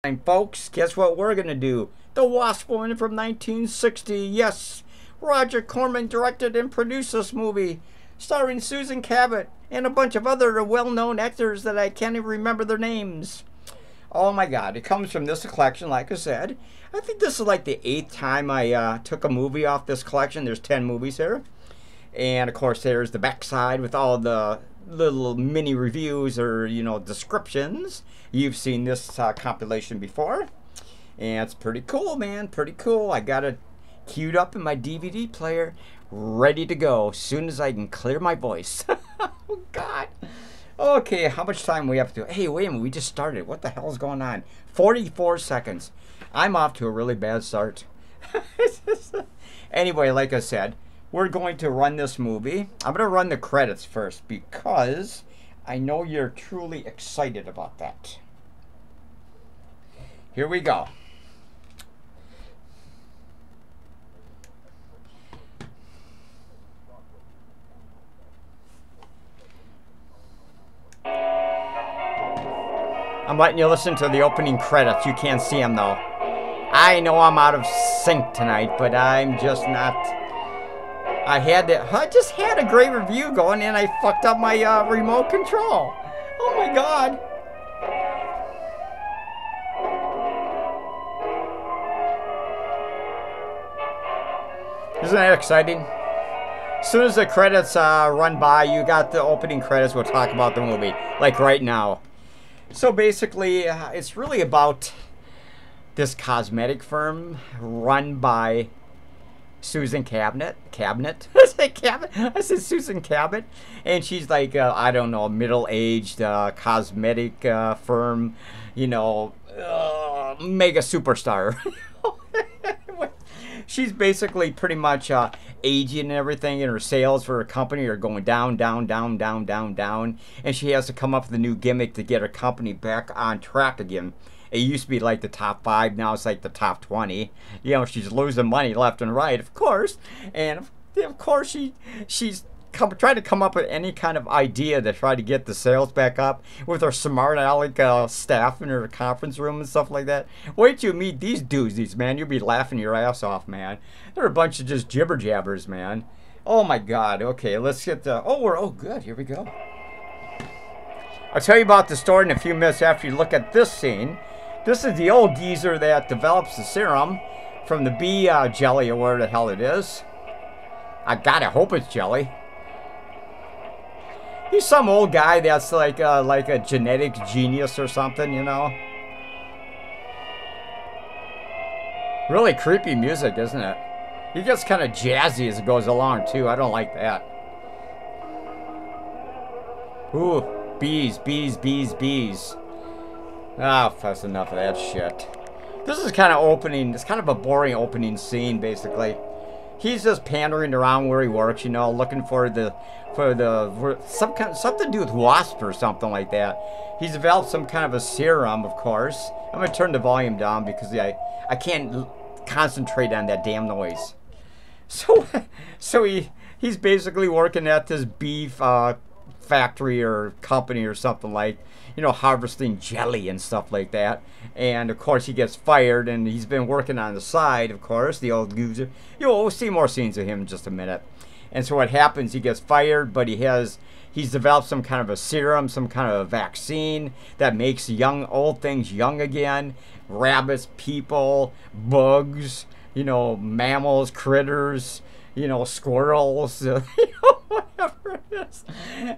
And folks, guess what we're going to do? The WASP one from 1960. Yes, Roger Corman directed and produced this movie, starring Susan Cabot and a bunch of other well-known actors that I can't even remember their names. Oh my God, it comes from this collection, like I said. I think this is like the 8th time I took a movie off this collection. There's 10 movies here. And of course there's the backside with all the little mini reviews or, you know, descriptions. You've seen this compilation before. And it's pretty cool, man. Pretty cool. I got it queued up in my DVD player, ready to go as soon as I can clear my voice. Oh, God. Okay, how much time we have to do? Hey, wait a minute. We just started. What the hell is going on? 44 seconds. I'm off to a really bad start. Anyway, like I said, we're going to run this movie. I'm going to run the credits first because I know you're truly excited about that. Here we go. I'm letting you listen to the opening credits. You can't see them though. I know I'm out of sync tonight, but I'm just not. I just had a great review going and I fucked up my remote control. Oh my God. Isn't that exciting? As soon as the credits run by, you got the opening credits. We'll talk about the movie, like right now. So basically, it's really about this cosmetic firm run by Susan Cabot. I said Cabot. I said Susan Cabot, and she's like I don't know, middle-aged cosmetic firm, you know, mega superstar. She's basically pretty much aging and everything, and her sales for her company are going down, down, down, down, down, down. And she has to come up with a new gimmick to get her company back on track again. It used to be like the top 5, now it's like the top 20. You know, she's losing money left and right, of course. And of course, she's trying to come up with any kind of idea to try to get the sales back up with her smart aleck staff in her conference room and stuff like that. Wait till you meet these doozies, man. You'll be laughing your ass off, man. They're a bunch of just jibber jabbers, man. Oh my God. Okay, let's get the. Oh, good. Here we go. I'll tell you about the story in a few minutes after you look at this scene. This is the old geezer that develops the serum from the bee jelly or whatever the hell it is. I gotta hope it's jelly. He's some old guy that's like a genetic genius or something, you know. Really creepy music, isn't it? He gets kind of jazzy as it goes along, too. I don't like that. Ooh, bees, bees, bees, bees. Ah, that's enough of that shit. This is kind of opening. It's kind of a boring opening scene, basically. He's just pandering around where he works, you know, looking for something to do with WASP or something like that. He's developed some kind of a serum, of course. I'm gonna turn the volume down because I can't concentrate on that damn noise. So he's basically working at this beef factory or company or something, like, you know, harvesting jelly and stuff like that. And of course he gets fired, and he's been working on the side, of course, the old loser. We'll see more scenes of him in just a minute. And so what happens, he gets fired, but he's developed some kind of a serum, some kind of a vaccine that makes old things young again. Rabbits, people, bugs, you know, mammals, critters, you know, squirrels, you know, whatever it is.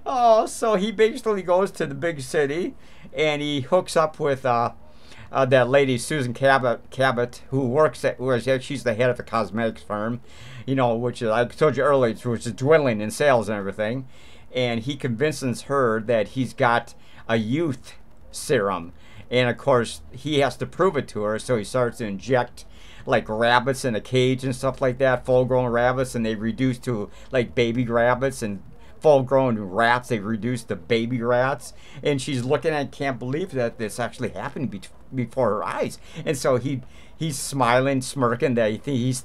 Oh, so he basically goes to the big city, and he hooks up with that lady, Susan Cabot, who she's the head of the cosmetics firm, you know, which is, I told you earlier, which is dwindling in sales and everything. And he convinces her that he's got a youth serum. And of course, he has to prove it to her, so he starts to inject like rabbits in a cage and stuff like that, full-grown rabbits, and they reduce to like baby rabbits, and full-grown rats, they reduce to baby rats. And she's looking at, can't believe that this actually happened before her eyes. And so he's smiling, smirking that he's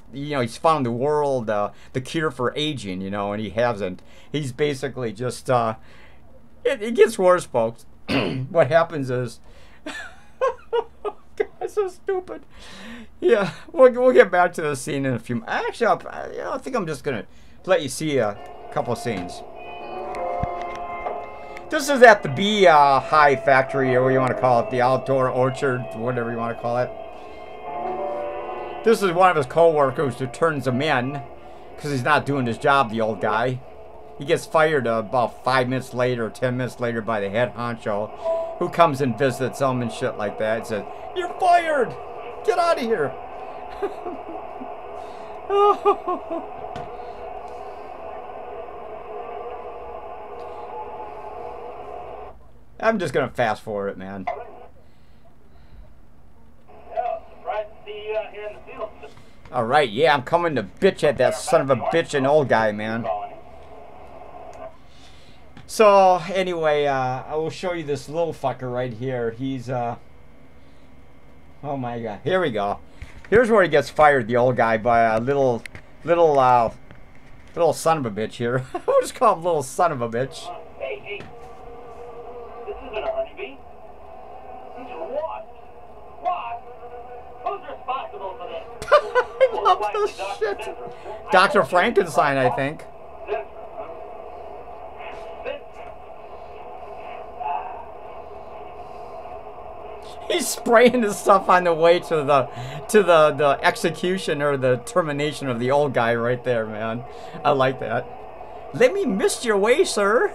found the world, the cure for aging, you know, and he hasn't. He's basically just it gets worse, folks. What happens is That's so stupid. Yeah, we'll get back to the scene in a few. Actually, I think I'm just gonna let you see a couple of scenes. This is at the bee hive factory, or what you want to call it, the outdoor orchard, whatever you want to call it. This is one of his co-workers who turns him in because he's not doing his job, the old guy. He gets fired about 5 minutes later or 10 minutes later by the head honcho, who comes and visits him and shit like that and says, "You're fired! Get out of here!" I'm just gonna fast forward it, man. Alright, yeah, I'm coming to bitch at that son of a bitch and old guy, man. So, anyway, I will show you this little fucker right here. He's, oh my god. Here we go. Here's where he gets fired, the old guy, by a little son of a bitch here. We'll just call him little son of a bitch. Hey. This isn't a honeybee. These are wasps. What? Who's responsible for this? I love this shit. Dr. Frankenstein, I think. He's spraying this stuff on the way to the execution or the termination of the old guy right there, man. I like that. Let me mist your way, sir.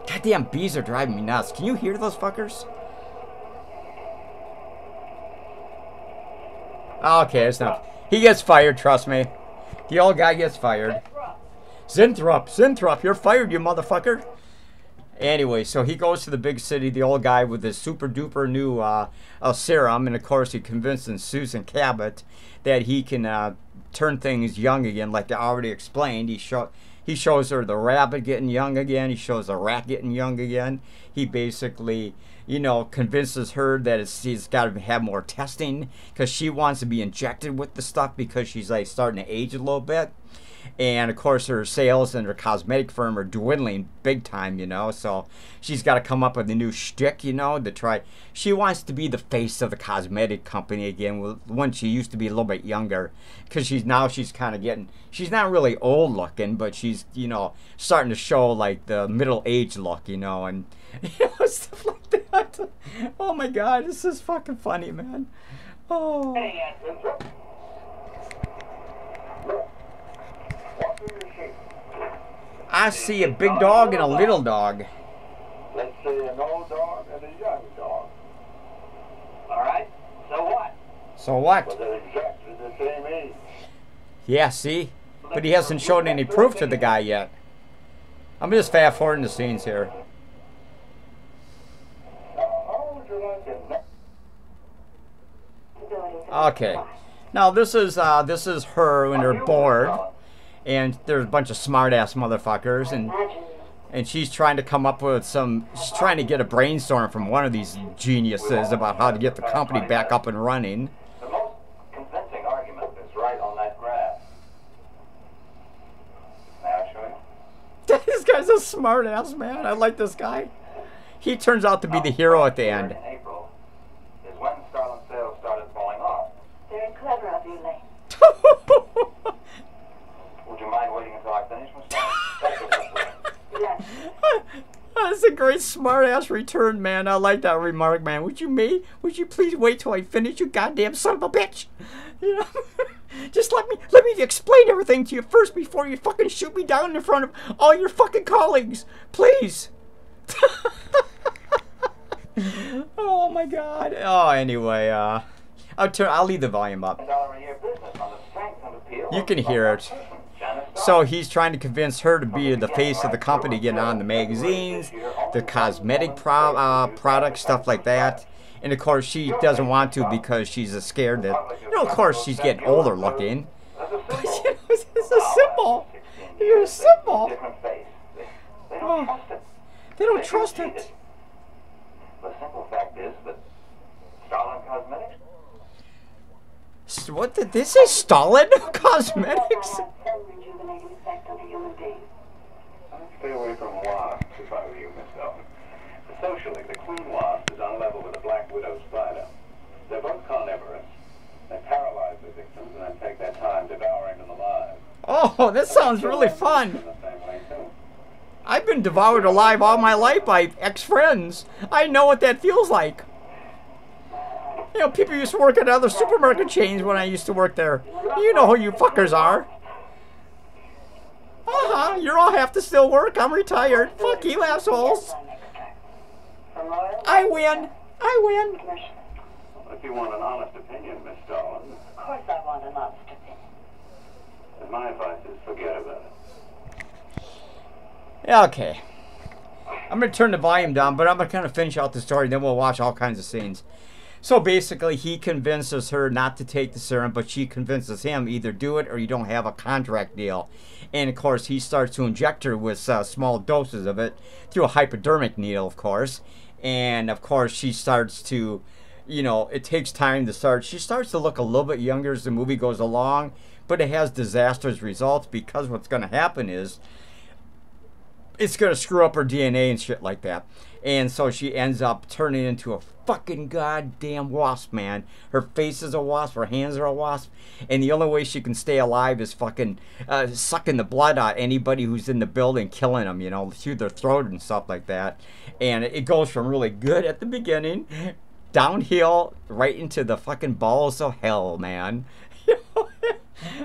Goddamn bees are driving me nuts. Can you hear those fuckers? Okay, it's not. He gets fired, trust me. The old guy gets fired. Zinthrop, you're fired, you motherfucker. Anyway, so he goes to the big city, the old guy with his super duper new serum, and of course he convinces Susan Cabot that he can turn things young again, like I already explained. He shows her the rabbit getting young again. He shows the rat getting young again. He basically, you know, convinces her that she's got to have more testing because she wants to be injected with the stuff because she's like starting to age a little bit. And of course her sales and her cosmetic firm are dwindling big time, you know, so she's got to come up with a new shtick, you know, to try. She wants to be the face of the cosmetic company again when she used to be a little bit younger, because she's kind of getting, she's not really old looking, but she's, you know, starting to show like the middle age look, you know, and you know, stuff like that. Oh my god, this is fucking funny, man. Oh. I see a big dog and a little dog. Let's say an old dog and a young dog. All right. So what? So what? Well, they're exactly the same age. Yeah, see? But he hasn't shown any proof to the guy yet. I'm just fast forwarding the scenes here. Okay. Now this is her when they're bored. And there's a bunch of smart-ass motherfuckers, and she's trying to come up with she's trying to get a brainstorm from one of these geniuses about how to get the company back up and running. The most convincing argument is right on that graph. May I show you? This guy's a smart-ass, man. I like this guy. He turns out to be the hero at the end. In April is when Starlin sales started falling off. Very clever of you, Lane. Would you mind waiting until I finish, Mr. Yes. That's a great smart-ass return, man. I like that remark, man. Would you please wait till I finish, you goddamn son of a bitch? You know, just let me explain everything to you first before you fucking shoot me down in front of all your fucking colleagues, please. Oh my god. Oh, anyway, I'll leave the volume up. You can hear it. So he's trying to convince her to be the face of the company, getting on the magazines, the cosmetic products, stuff like that. And of course she doesn't want to because she's scared that, you know, of course she's getting older looking. But you know, it's a symbol. You're a symbol. Oh, they don't trust it. The simple fact is that Starlin Cosmetics. What did this say? Stalin Cosmetics? Stay away from WASP if I were you, Miss Ellen. The Socially, the queen wasp is on level with a black widow spider. They're both carnivorous. They paralyze their victims and then take their time devouring them alive. Oh, that sounds really fun. In the same way, too. I've been devoured alive all my life by ex-friends. I know what that feels like. You know, people used to work at other supermarket chains when I used to work there. You know who you fuckers are. Uh-huh, you all have to still work. I'm retired. Fuck you, assholes. I win. I win. If you want an honest opinion, Miss Darling. Of course I want an honest opinion. Then my advice is forget about it. Yeah, okay. I'm going to turn the volume down, but I'm going to kind of finish out the story, then we'll watch all kinds of scenes. So basically, he convinces her not to take the serum, but she convinces him either do it or you don't have a contract deal. And of course, he starts to inject her with small doses of it through a hypodermic needle, of course. And of course, she starts to, you know, it takes time to start. She starts to look a little bit younger as the movie goes along, but it has disastrous results because what's going to happen is it's going to screw up her DNA and shit like that. And so she ends up turning into a fucking goddamn wasp, man. Her face is a wasp, her hands are a wasp, and the only way she can stay alive is fucking sucking the blood out anybody who's in the building, killing them, you know, through their throat and stuff like that. And it goes from really good at the beginning, downhill, right into the fucking balls of hell, man.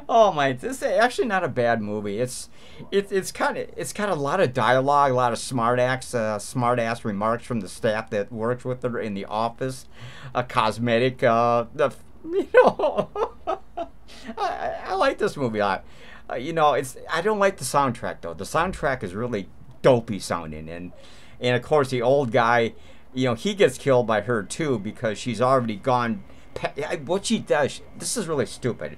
Oh my, this is actually not a bad movie. It's got a lot of dialogue, a lot of smart ass remarks from the staff that works with her in the office, a cosmetic, I like this movie a lot. You know, I don't like the soundtrack though. The soundtrack is really dopey sounding, and of course the old guy, you know, he gets killed by her too because she's already gone. What she does, this is really stupid.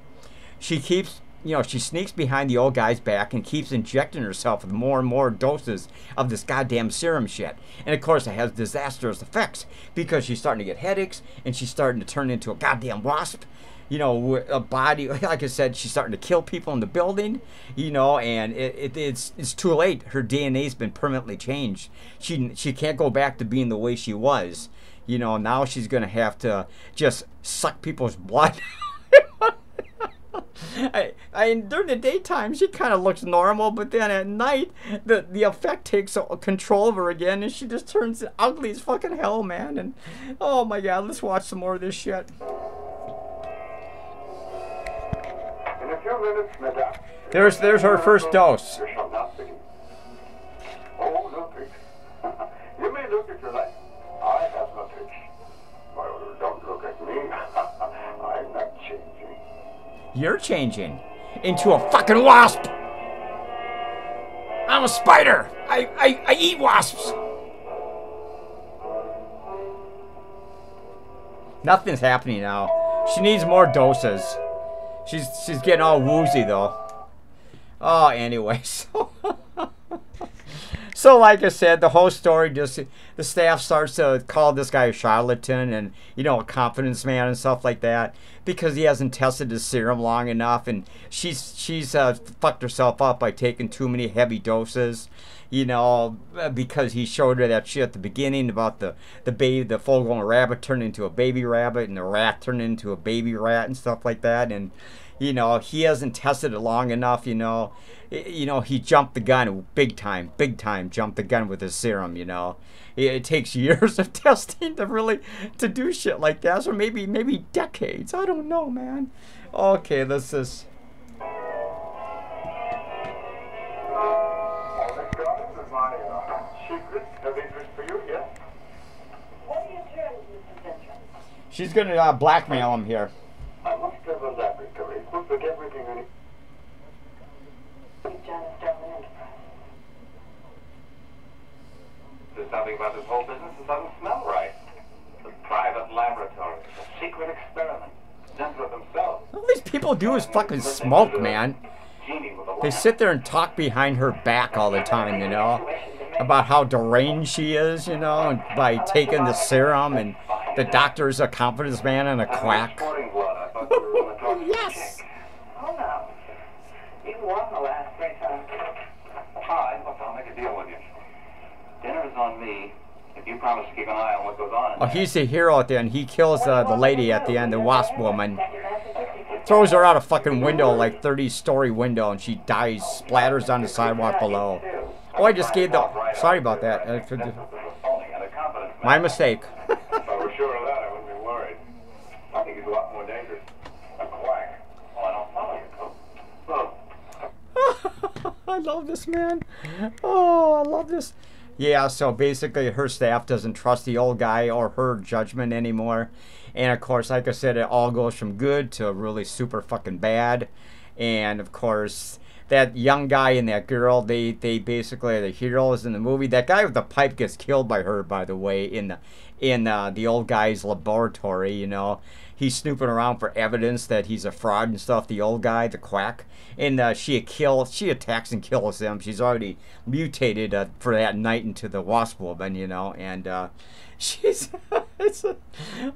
She keeps, you know, she sneaks behind the old guy's back and keeps injecting herself with more and more doses of this goddamn serum shit. And of course it has disastrous effects because she's starting to get headaches and she's starting to turn into a goddamn wasp. You know, a body, like I said, she's starting to kill people in the building, you know, and it's too late. Her DNA's been permanently changed. She can't go back to being the way she was. You know, now she's going to have to just suck people's blood. During the daytime she kind of looks normal, but then at night the effect takes control of her again and she just turns ugly as fucking hell, man. And oh my god, let's watch some more of this shit. In a few minutes, madame. There's her first dose. You shall not begin. Oh, no tricks. You may look at your life. I have no tricks. Well, don't look at me. I'm not changing. You're changing into a fucking wasp. I'm a spider. I eat wasps. Nothing's happening now. She needs more doses. She's getting all woozy though. Oh, anyway, so like I said, the whole story just, the staff starts to call this guy a charlatan and, you know, a confidence man and stuff like that because he hasn't tested his serum long enough, and she's fucked herself up by taking too many heavy doses, you know, because he showed her that shit at the beginning about the full-grown rabbit turned into a baby rabbit and the rat turned into a baby rat and stuff like that. And you know, he hasn't tested it long enough, you know. He jumped the gun big time jumped the gun with his serum, you know. It takes years of testing to do shit like that, so maybe decades. I don't know, man. Okay, this is... She's gonna blackmail him here. I must have a laboratory equipped with everything I need. You've done a stolen enterprise. There's something about this whole business that doesn't smell right. A private laboratory, a secret experiment. Gentler themselves. All these people do is fucking smoke, man. They sit there and talk behind her back all the time, you know, about how deranged she is, you know, and by taking the serum, and the doctor's a confidence man and a quack. Yes. Oh no. You won the last 3 times. Fine, but I'll make a deal with you. Dinner is on me if You promise to keep an eye on what goes on. Oh, he's the hero at the end. He kills the lady at the end, the WASP woman. Throws her out a fucking window, like 30-story window, and she dies, splatters on the sidewalk below. Oh, I just gave the... Sorry about that. My mistake. If I were sure of that, I wouldn't be worried. I think he's a lot more dangerous. A quack. Well, I don't follow you. I love this, man. Oh, I love this. Yeah, so basically her staff doesn't trust the old guy or her judgment anymore. And of course, like I said, it all goes from good to really super fucking bad. And of course, that young guy and that girl, they basically are the heroes in the movie. That guy with the pipe gets killed by her, by the way, in the old guy's laboratory, you know. He's snooping around for evidence that he's a fraud and stuff, the old guy, the quack. And she attacks and kills him. She's already mutated for that night into the WASP woman, you know. And she's,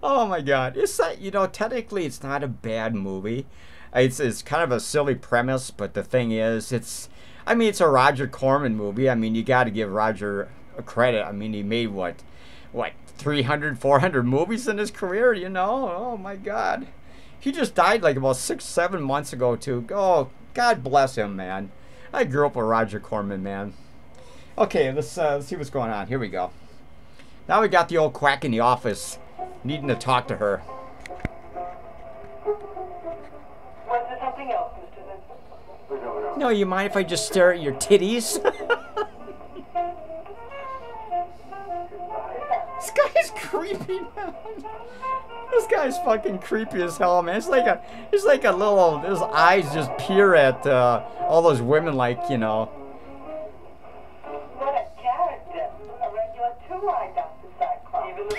oh my God. It's not, you know, technically it's not a bad movie. It's kind of a silly premise, but the thing is, it's a Roger Corman movie. I mean, you got to give Roger a credit. I mean, he made what 300, 400 movies in his career, you know? Oh my God. He just died like about 6-7 months ago too. Oh, God bless him, man. I grew up with Roger Corman, man. Okay, let's see what's going on. Here we go. Now we got the old quack in the office needing to talk to her. Was there something else, Mr. Vincent? No, you mind if I just stare at your titties? This guy's creepy, man. This guy's fucking creepy as hell, man. It's like a little, his eyes just peer at all those women like, you know. What a character. A regular two-eyed Dr. Cyclops. Even the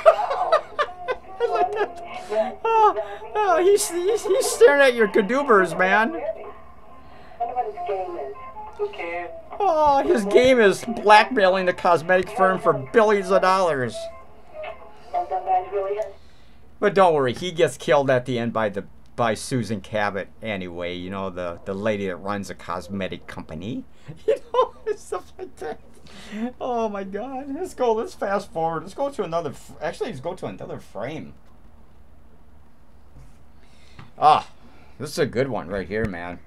Oh, he's staring at your cadoobers, man. wonder what his game is. Who cares? Oh, his game is blackmailing the cosmetic firm for billions of dollars. Some guys really have. But don't worry, he gets killed at the end by Susan Cabot anyway. You know, the lady that runs a cosmetic company. You know, and stuff like that. Oh my God! Let's fast forward. Let's go to another. Actually, let's go to another frame. Ah, this is a good one right here, man.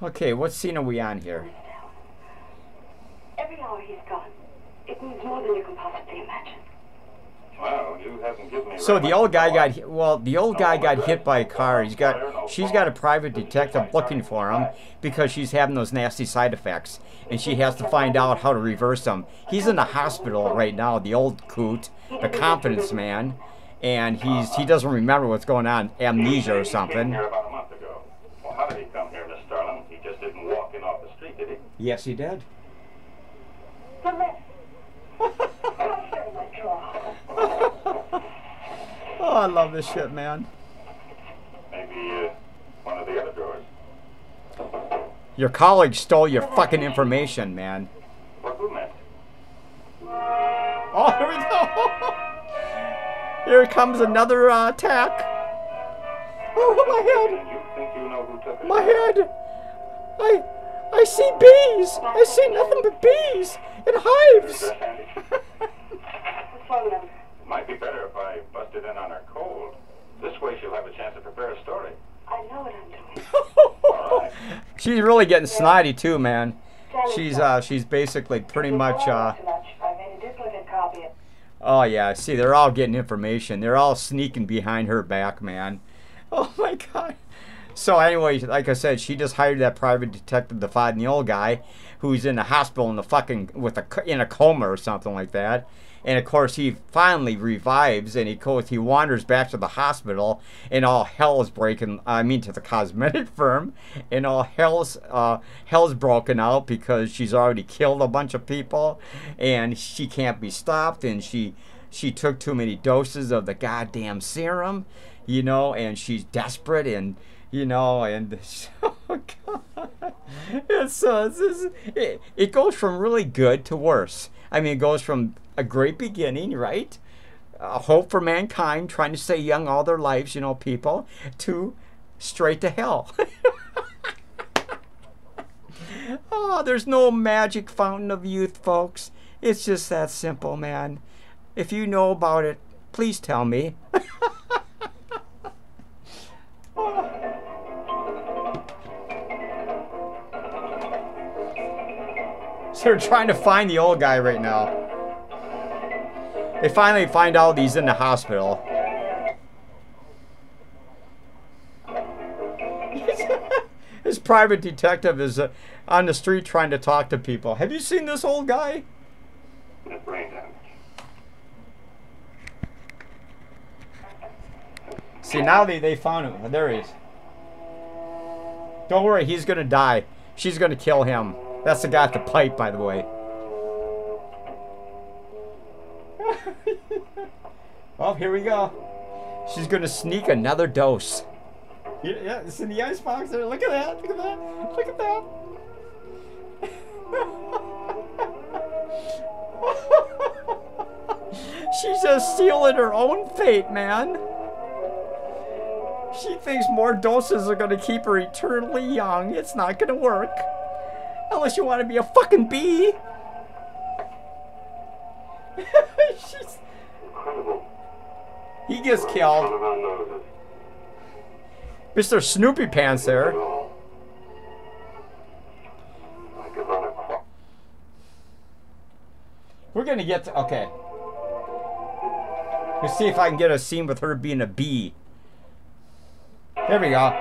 Okay, what scene are we on here? Every hour he's gone, it means more than you can possibly imagine. Well, you haven't given me. So the old guy got hit by a car. She's got a private detective looking for him because she's having those nasty side effects, and she has to find out how to reverse them. He's in the hospital right now, the old coot, the confidence man, and he doesn't remember what's going on, amnesia or He came something. here about a month ago. Well, how did he come here, Miss Starling? He just didn't walk in off the street, did he? Yes, he did. The mess. My jaw. Oh, I love this shit, man. Maybe one of the other drawers. Your colleague stole your fucking information, man. What who meant? Oh, here we go. Here comes another attack. Oh, my head. And you think you know who took it? My head. I see bees. I see nothing but bees and hives. Dress handy? What's wrong with him? It might be better if I busted in on her cold. This way she'll have a chance to prepare a story. I know what I'm doing. She's really getting snotty too, man. She's basically pretty much I made a duplicate copy. oh yeah, see, they're all getting information. They're all sneaking behind her back, man. Oh my God. So anyway, like I said, she just hired that private detective to find the old guy who's in the hospital in the fucking in a coma or something like that. And of course, he finally revives, and he wanders back to the hospital, and all hell is breaking. I mean, to the cosmetic firm, and all hell's broken out because she's already killed a bunch of people, and she can't be stopped, and she took too many doses of the goddamn serum, you know, and she's desperate, and you know, and oh God, it goes from really good to worse. I mean, it goes from a great beginning, right? Hope for mankind, trying to stay young all their lives, you know, people, to straight to hell. Oh, there's no magic fountain of youth, folks. It's just that simple, man. If you know about it, please tell me. So they're trying to find the old guy right now. They finally find out he's in the hospital. His private detective is on the street trying to talk to people. Have you seen this old guy? Brain damage. See, now they found him. There he is. Don't worry, he's gonna die. She's gonna kill him. That's the guy at the pipe, by the way. Well, here we go. She's gonna sneak another dose. Yeah, it's in the icebox there. Look at that. Look at that. Look at that. She's just sealing her own fate, man. She thinks more doses are gonna keep her eternally young. It's not gonna work. Unless you want to be a fucking bee. She's... Incredible. He gets killed. Mr. Snoopy Pants there. We're gonna get to... Okay. Let's see if I can get a scene with her being a bee. There we go.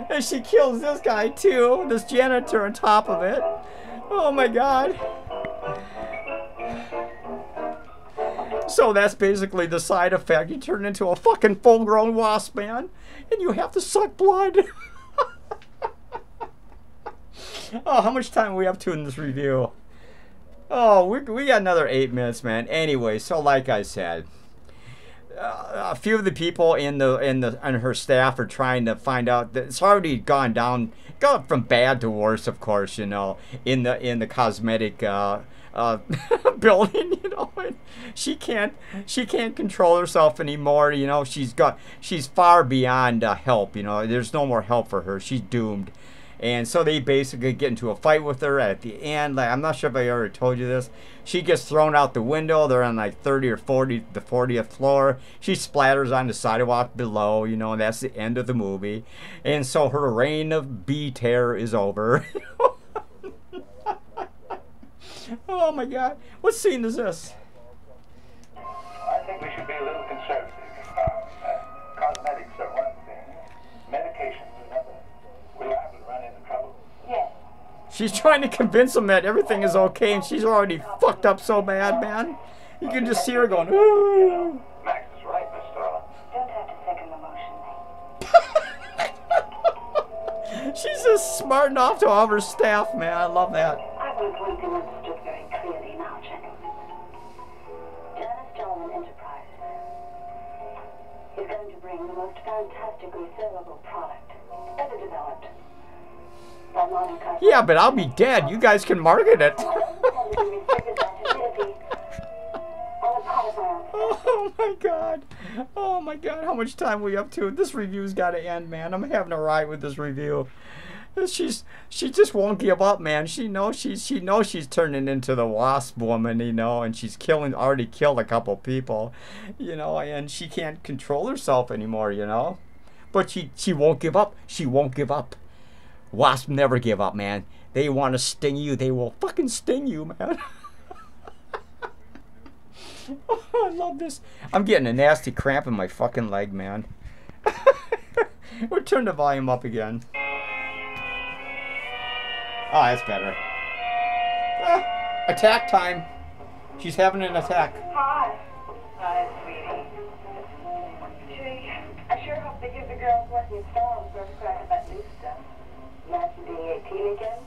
And she kills this guy too, this janitor on top of it. Oh my god. So that's basically the side effect. You turn into a fucking full-grown wasp, man, and you have to suck blood. Oh, how much time are we up to in this review? Oh, we got another 8 minutes, man. Anyway, so like I said, a few of the people in her staff are trying to find out that it's already gone from bad to worse, of course, you know, in the cosmetic building, you know, and she can't control herself anymore, you know. She's far beyond help, you know. There's no more help for her. She's doomed. And so they basically get into a fight with her at the end. Like, I'm not sure if I already told you this. She gets thrown out the window. They're on like 30 or 40, the 40th floor. She splatters on the sidewalk below, you know, and that's the end of the movie. And so her reign of bee terror is over. Oh my god. What scene is this? I think we should be a little conservative. Cosmetics are one thing, medications another. We're liable to run into trouble. Yes. She's trying to convince him that everything is okay, and she's already fucked up so bad, man. You can just see her going, ooh. Max is right, Miss Starla. Don't have to second emotion. She's just smarting off to all of her staff, man. I love that. I want one thing understood very clearly now, gentlemen. Gerstle Enterprise is going to bring the most fantastically sellable product ever developed. Yeah, but I'll be dead. You guys can market it. Oh my god. Oh my god. How much time are we up to? This review's got to end, man. I'm having a ride with this review. She just won't give up, man. She knows she's turning into the Wasp woman, you know, and she's already killed a couple people, you know, and she can't control herself anymore, you know. But she won't give up. She won't give up. Wasp never give up, man. They want to sting you. They will fucking sting you, man. Oh, I love this. I'm getting a nasty cramp in my fucking leg, man. We'll turn the volume up again. Oh, that's better. Attack time. She's having an attack. Hi. Hi, sweetie. Gee, I sure hope they give the girls what you saw for a crack at that new stuff. Imagine being 18 again.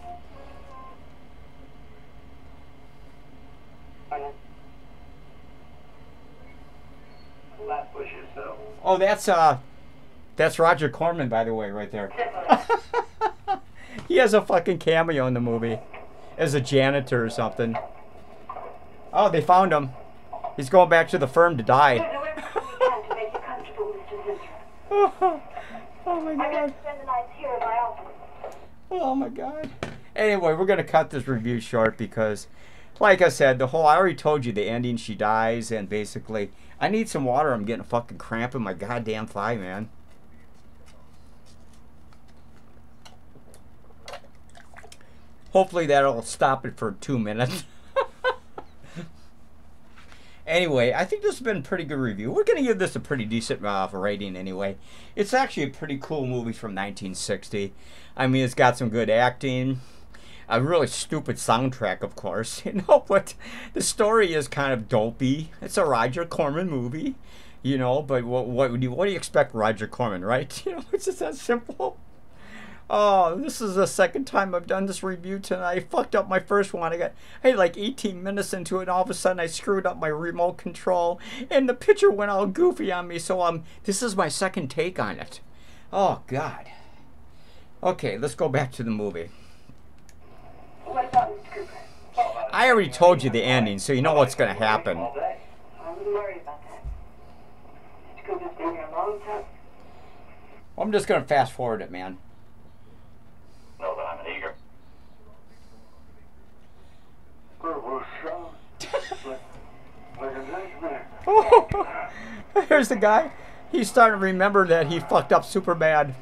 Flatbush yourself. Oh, that's Roger Corman, by the way, right there. He has a fucking cameo in the movie as a janitor or something. Oh, they found him. He's going back to the firm to die. We'll do everything we can to make you comfortable, Mr. Zerturdie. Oh my I'm going god. to spend the night here in my office. Oh my god. Anyway, we're gonna cut this review short because, like I said, I already told you the ending. She dies, and basically, I need some water. I'm getting a fucking cramp in my goddamn thigh, man. Hopefully that'll stop it for 2 minutes. Anyway, I think this has been a pretty good review. We're going to give this a pretty decent rating anyway. It's actually a pretty cool movie from 1960. I mean, it's got some good acting. A really stupid soundtrack, of course. You know, but the story is kind of dopey. It's a Roger Corman movie. You know, but what do you expect Roger Corman, right? You know, it's just that simple. Oh, this is the second time I've done this review tonight. I fucked up my first one. I got like 18 minutes into it, and all of a sudden I screwed up my remote control, and the picture went all goofy on me. So this is my second take on it. Oh God. Okay, let's go back to the movie. What about Mr. Cooper? I already told you the ending, so you know what's going to happen. I wouldn't worry about that. Mr. Cooper's been here a long time. I'm just going to fast forward it, man. No, but I'm an eager. Oh, here's the guy. He's starting to remember that he fucked up super bad.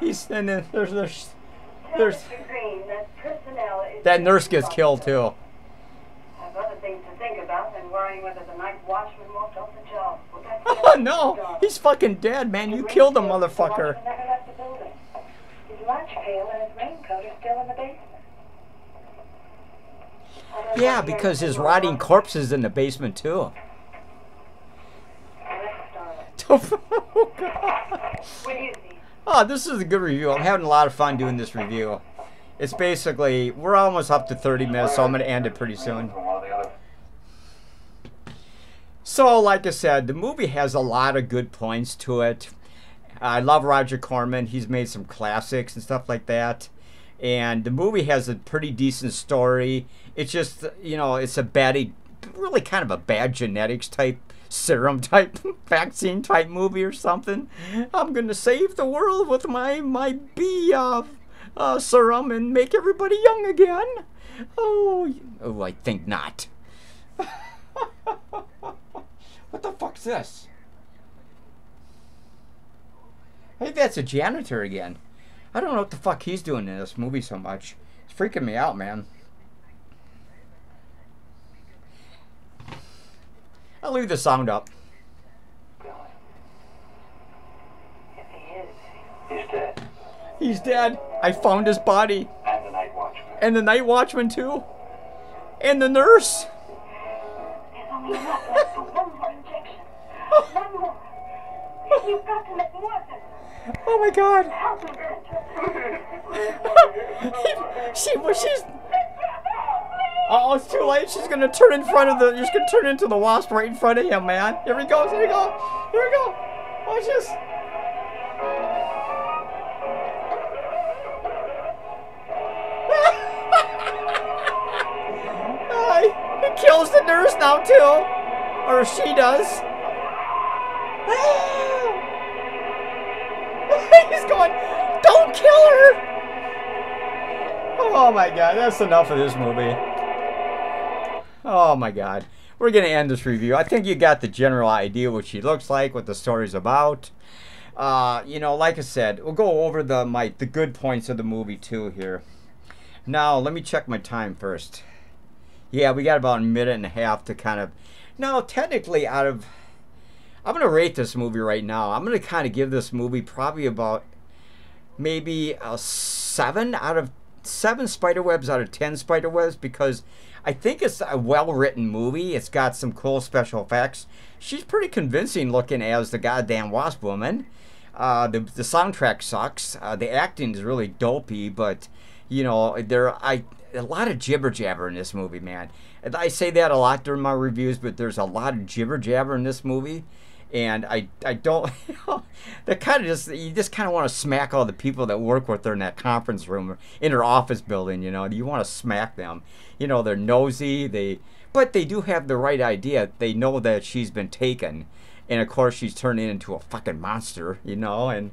And then there's Tell Mr. Green that personnel is... that nurse gets killed too. I have other things to think about than worrying whether the night watchman walked off the job. Well, that's Oh no, he's fucking dead, man. You killed the motherfucker. The watchman never left the building. His lunch pail and his raincoat are still in the basement. Yeah, because his rotting corpse is in the basement too. Oh, God. What do you see? Oh, this is a good review. I'm having a lot of fun doing this review. It's basically, we're almost up to 30 minutes, so I'm going to end it pretty soon. So, like I said, the movie has a lot of good points to it. I love Roger Corman. He's made some classics and stuff like that. And the movie has a pretty decent story. It's just, you know, it's a baddie, really kind of a bad genetics type, serum type, vaccine type movie or something. I'm going to save the world with my bee serum and make everybody young again. Oh, I think not. What the fuck's this? I think that's a janitor again. I don't know what the fuck he's doing in this movie so much. It's freaking me out, man. I'll leave the sound up. If he is. He's dead. He's dead. I found his body. And the night watchman. And the night watchman, too. And the nurse. There's only enough left for one more injection. One more. You've got to make more of this. Oh, my God. Help me, she's... Oh, it's too late. She's gonna turn in front of the... She's gonna turn into the wasp right in front of him, man. Here he goes. Here we go. Here we go. Watch this. He kills the nurse now, too. Or she does. He's going, don't kill her. Oh, my God. That's enough of this movie. Oh my God. We're going to end this review. I think you got the general idea what she looks like, what the story's about. You know, like I said, we'll go over the good points of the movie too here. Now, let me check my time first. Yeah, we got about a minute and a half to kind of... Now, technically out of... I'm going to rate this movie right now. I'm going to kind of give this movie probably about maybe a 7 Spiderwebs out of 10 Spiderwebs, because I think it's a well-written movie. It's got some cool special effects. She's pretty convincing looking as the goddamn Wasp Woman. The soundtrack sucks. The acting is really dopey, but, you know, a lot of jibber-jabber in this movie, man. I say that a lot during my reviews, but there's a lot of jibber-jabber in this movie. And I don't, you know, you just kind of want to smack all the people that work with her in that conference room, or in her office building, you know. You want to smack them. You know, they're nosy, they But they do have the right idea. They know that she's been taken. And of course she's turning into a fucking monster, you know, and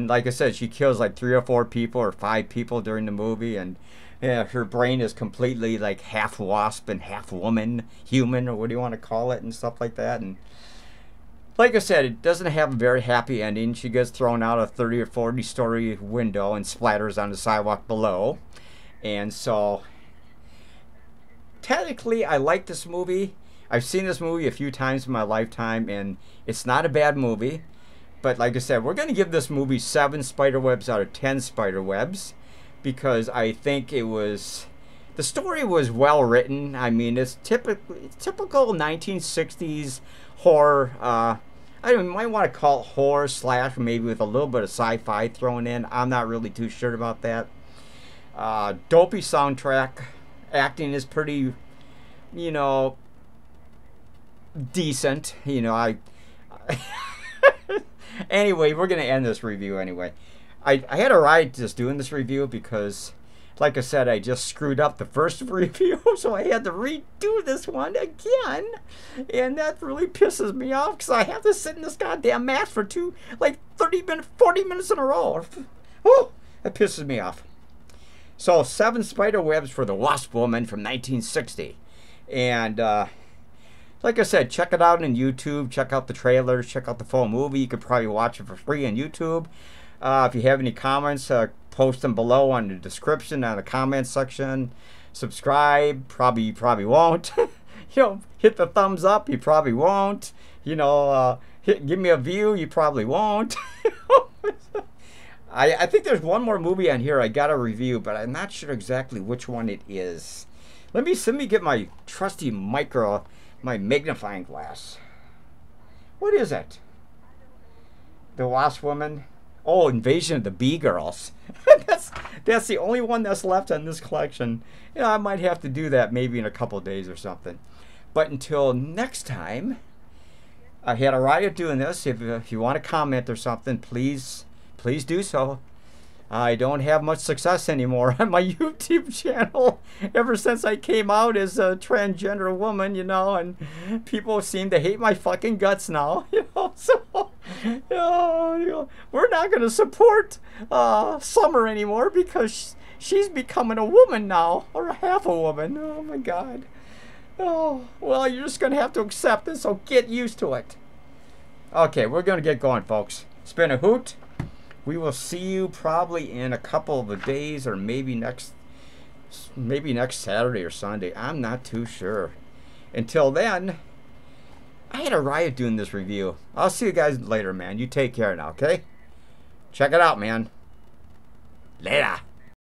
like I said, she kills like 3 or 4 people or 5 people during the movie, and yeah, her brain is completely like half wasp and half woman, human, or what do you want to call it, and stuff like that. And like I said, it doesn't have a very happy ending. She gets thrown out a 30 or 40 story window and splatters on the sidewalk below. And so technically I like this movie. I've seen this movie a few times in my lifetime, and it's not a bad movie. But like I said, we're going to give this movie 7 spiderwebs out of 10 spiderwebs, because I think it was... the story was well written. I mean, it's typical 1960s horror. I don't know, you might want to call it horror slash, maybe with a little bit of sci-fi thrown in. I'm not really too sure about that. Dopey soundtrack. Acting is pretty, you know... decent, you know. Anyway, we're gonna end this review anyway. I had a riot just doing this review because, like I said, I just screwed up the first review, so I had to redo this one again, and that really pisses me off because I have to sit in this goddamn mask for 40 minutes in a row. Oh, that pisses me off. So 7 spiderwebs for the Wasp Woman from 1960, and like I said, check it out on YouTube. Check out the trailers. Check out the full movie. You could probably watch it for free on YouTube. If you have any comments, post them below on the description, on the comment section. Subscribe. You probably won't. You know, hit the thumbs up. You probably won't. You know, give me a view. You probably won't. I think there's one more movie on here I got to review, but I'm not sure exactly which one it is. Let me get my trusty my magnifying glass. What is it? The Wasp Woman? Oh, Invasion of the Bee Girls. that's the only one that's left on this collection. You know, I might have to do that maybe in a couple of days or something. But until next time, I had a riot doing this. If you want to comment or something, please do so. I don't have much success anymore on my YouTube channel ever since I came out as a transgender woman, you know, and people seem to hate my fucking guts now, you know, so, you know, we're not going to support Summer anymore because she's becoming a woman now, or half a woman. Oh my God. Oh, well, you're just going to have to accept this, so get used to it. Okay, we're going to get going, folks. It's been a hoot. We will see you probably in a couple of days, or maybe next Saturday or Sunday. I'm not too sure. Until then, I had a riot doing this review. I'll see you guys later, man. You take care now, okay? Check it out, man. Later.